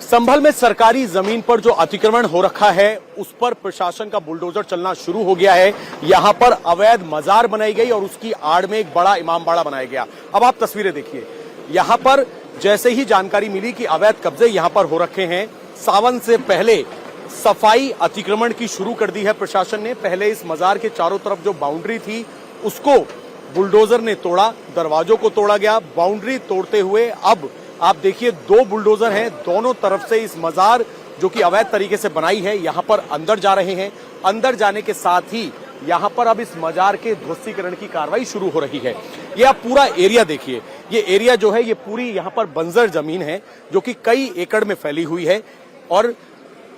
संभल में सरकारी जमीन पर जो अतिक्रमण हो रखा है उस पर प्रशासन का बुलडोजर चलना शुरू हो गया है। यहां पर अवैध मजार बनाई गई और उसकी आड़ में एक बड़ा इमामबाड़ा बनाया गया। अब आप तस्वीरें देखिए, यहां पर जैसे ही जानकारी मिली कि अवैध कब्जे यहां पर हो रखे हैं, सावन से पहले सफाई अतिक्रमण की शुरू कर दी है प्रशासन ने। पहले इस मजार के चारों तरफ जो बाउंड्री थी उसको बुलडोजर ने तोड़ा, दरवाजों को तोड़ा गया। बाउंड्री तोड़ते हुए अब आप देखिए 2 बुलडोजर हैं, दोनों तरफ से इस मजार जो कि अवैध तरीके से बनाई है यहां पर अंदर जा रहे हैं। अंदर जाने के साथ ही यहां पर अब इस मजार के ध्वस्तीकरण की कार्रवाई शुरू हो रही है। ये आप पूरा एरिया देखिए, ये एरिया जो है ये पूरी यहां पर बंजर जमीन है जो कि कई एकड़ में फैली हुई है। और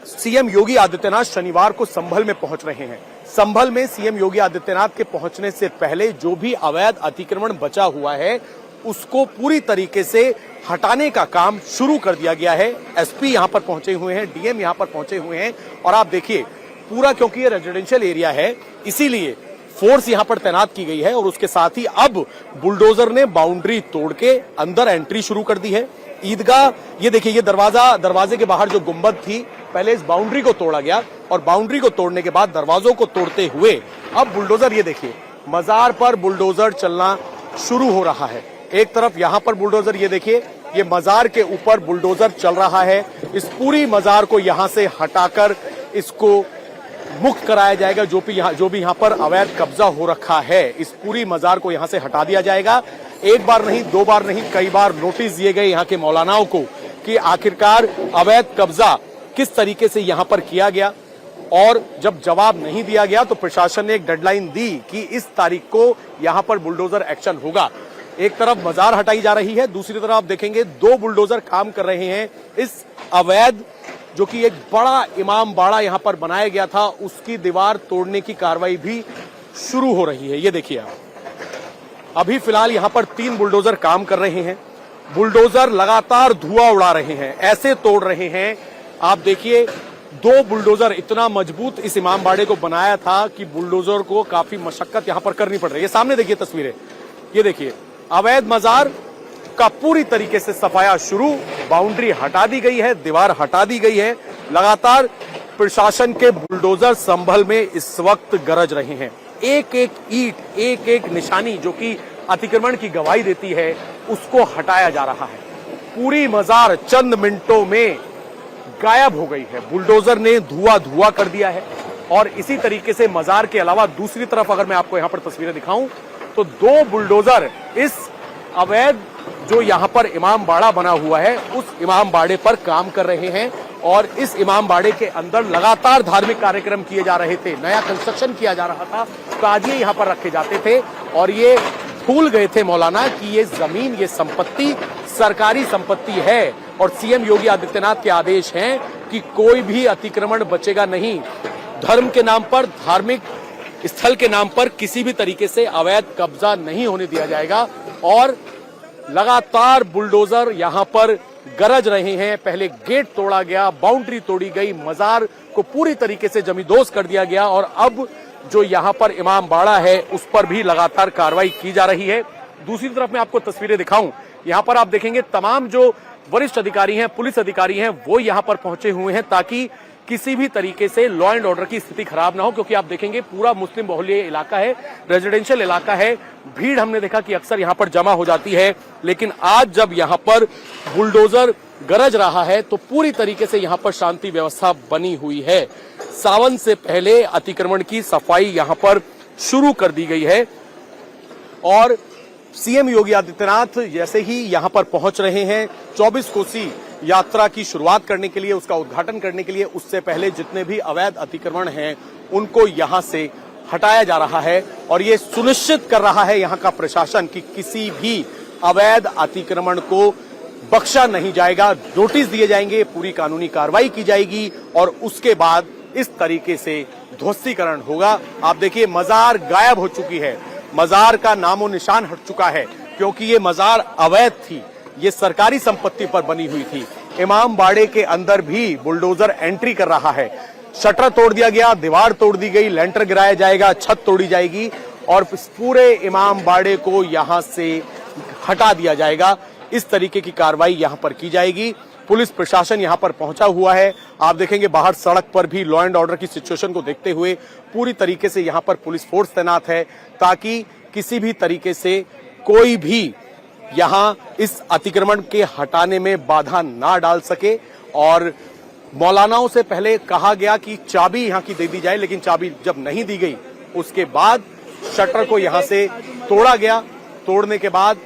सीएम योगी आदित्यनाथ शनिवार को संभल में पहुंच रहे हैं। संभल में सीएम योगी आदित्यनाथ के पहुंचने से पहले जो भी अवैध अतिक्रमण बचा हुआ है उसको पूरी तरीके से हटाने का काम शुरू कर दिया गया है। एसपी यहां पर पहुंचे हुए हैं, डीएम यहां पर पहुंचे हुए हैं और आप देखिए पूरा, क्योंकि ये रेजिडेंशियल एरिया है इसीलिए फोर्स यहां पर तैनात की गई है। और उसके साथ ही अब बुलडोजर ने बाउंड्री तोड़ के अंदर एंट्री शुरू कर दी है। ईदगाह, ये देखिए ये दरवाजे के बाहर जो गुंबद थी, पहले इस बाउंड्री को तोड़ा गया और बाउंड्री को तोड़ने के बाद दरवाजों को तोड़ते हुए अब बुलडोजर, ये देखिए मजार पर बुलडोजर चलना शुरू हो रहा है। एक तरफ यहां पर बुलडोजर, ये देखिए ये मजार के ऊपर बुलडोजर चल रहा है। इस पूरी मजार को यहां से हटाकर इसको मुक्त कराया जाएगा। जो भी यहां पर अवैध कब्जा हो रखा है इस पूरी मजार को यहां से हटा दिया जाएगा। एक बार नहीं, 2 बार नहीं, कई बार नोटिस दिए गए यहां के मौलानाओं को कि आखिरकार अवैध कब्जा किस तरीके से यहां पर किया गया। और जब जवाब नहीं दिया गया तो प्रशासन ने एक डेडलाइन दी कि इस तारीख को यहां पर बुलडोजर एक्शन होगा। एक तरफ मजार हटाई जा रही है, दूसरी तरफ आप देखेंगे 2 बुलडोजर काम कर रहे हैं। इस अवैध जो कि एक बड़ा इमामबाड़ा यहां पर बनाया गया था उसकी दीवार तोड़ने की कार्रवाई भी शुरू हो रही है। ये देखिए आप, अभी फिलहाल यहां पर 3 बुलडोजर काम कर रहे हैं। बुलडोजर लगातार धुआं उड़ा रहे हैं, ऐसे तोड़ रहे हैं। आप देखिए 2 बुलडोजर इतना मजबूत इस इमामबाड़े को बनाया था कि बुलडोजर को काफी मशक्कत यहां पर करनी पड़ रही है। सामने देखिए तस्वीरें, ये देखिए अवैध मजार का पूरी तरीके से सफाया शुरू, बाउंड्री हटा दी गई है, दीवार हटा दी गई है। लगातार प्रशासन के बुलडोजर संभल में इस वक्त गरज रहे हैं। एक एक ईंट, एक एक निशानी जो कि अतिक्रमण की गवाही देती है उसको हटाया जा रहा है। पूरी मजार चंद मिनटों में गायब हो गई है। बुलडोजर ने धुआं कर दिया है। और इसी तरीके से मजार के अलावा दूसरी तरफ अगर मैं आपको यहां पर तस्वीरें दिखाऊं तो 2 बुलडोजर इस अवैध जो यहां पर इमामबाड़ा बना हुआ है उस इमामबाड़े पर काम कर रहे हैं। और इस इमामबाड़े के अंदर लगातार धार्मिक कार्यक्रम किए जा रहे थे, नया कंस्ट्रक्शन किया जा रहा था, ताजिए यहां पर रखे जाते थे। और ये भूल गए थे मौलाना कि ये जमीन, ये संपत्ति सरकारी संपत्ति है और सीएम योगी आदित्यनाथ के आदेश हैं कि कोई भी अतिक्रमण बचेगा नहीं। धर्म के नाम पर, धार्मिक स्थल के नाम पर किसी भी तरीके से अवैध कब्जा नहीं होने दिया जाएगा। और लगातार बुलडोजर यहां पर गरज रहे हैं। पहले गेट तोड़ा गया, बाउंड्री तोड़ी गई, मजार को पूरी तरीके से जमींदोज कर दिया गया और अब जो यहां पर इमामबाड़ा है उस पर भी लगातार कार्रवाई की जा रही है। दूसरी तरफ मैं आपको तस्वीरें दिखाऊं, यहां पर आप देखेंगे तमाम जो वरिष्ठ अधिकारी हैं, पुलिस अधिकारी हैं, वो यहां पर पहुंचे हुए हैं ताकि किसी भी तरीके से लॉ एंड ऑर्डर की स्थिति खराब ना हो। क्योंकि आप देखेंगे पूरा मुस्लिम बहुल्य इलाका है, रेजिडेंशियल इलाका है, भीड़ हमने देखा कि अक्सर यहां पर जमा हो जाती है। लेकिन आज जब यहां पर बुलडोजर गरज रहा है तो पूरी तरीके से यहां पर शांति व्यवस्था बनी हुई है। सावन से पहले अतिक्रमण की सफाई यहां पर शुरू कर दी गई है। और सीएम योगी आदित्यनाथ जैसे ही यहां पर पहुंच रहे हैं 24 कोसी यात्रा की शुरुआत करने के लिए, उसका उद्घाटन करने के लिए, उससे पहले जितने भी अवैध अतिक्रमण हैं उनको यहां से हटाया जा रहा है। और ये सुनिश्चित कर रहा है यहां का प्रशासन कि किसी भी अवैध अतिक्रमण को बख्शा नहीं जाएगा। नोटिस दिए जाएंगे, पूरी कानूनी कार्रवाई की जाएगी और उसके बाद इस तरीके से ध्वस्तीकरण होगा। आप देखिए मजार गायब हो चुकी है, मजार का नामो निशान हट चुका है क्योंकि ये मजार अवैध थी, ये सरकारी संपत्ति पर बनी हुई थी। इमामबाड़े के अंदर भी बुलडोजर एंट्री कर रहा है। शटर तोड़ दिया गया, दीवार तोड़ दी गई, लेंटर गिराया जाएगा, छत तोड़ी जाएगी और पूरे इमामबाड़े को यहां से हटा दिया जाएगा। इस तरीके की कार्रवाई यहां पर की जाएगी। पुलिस प्रशासन यहां पर पहुंचा हुआ है। आप देखेंगे बाहर सड़क पर भी लॉ एंड ऑर्डर की सिचुएशन को देखते हुए पूरी तरीके से यहां पर पुलिस फोर्स तैनात है, ताकि किसी भी तरीके से कोई भी यहां इस अतिक्रमण के हटाने में बाधा ना डाल सके। और मौलानाओं से पहले कहा गया कि चाबी यहां की दे दी जाए, लेकिन चाबी जब नहीं दी गई उसके बाद शटर को यहां से तोड़ा गया। तोड़ने के बाद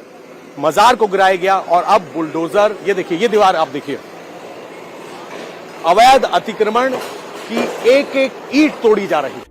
मजार को गिराया गया और अब बुलडोजर, ये देखिए, ये दीवार आप देखिए, अवैध अतिक्रमण की एक एक ईंट तोड़ी जा रही है।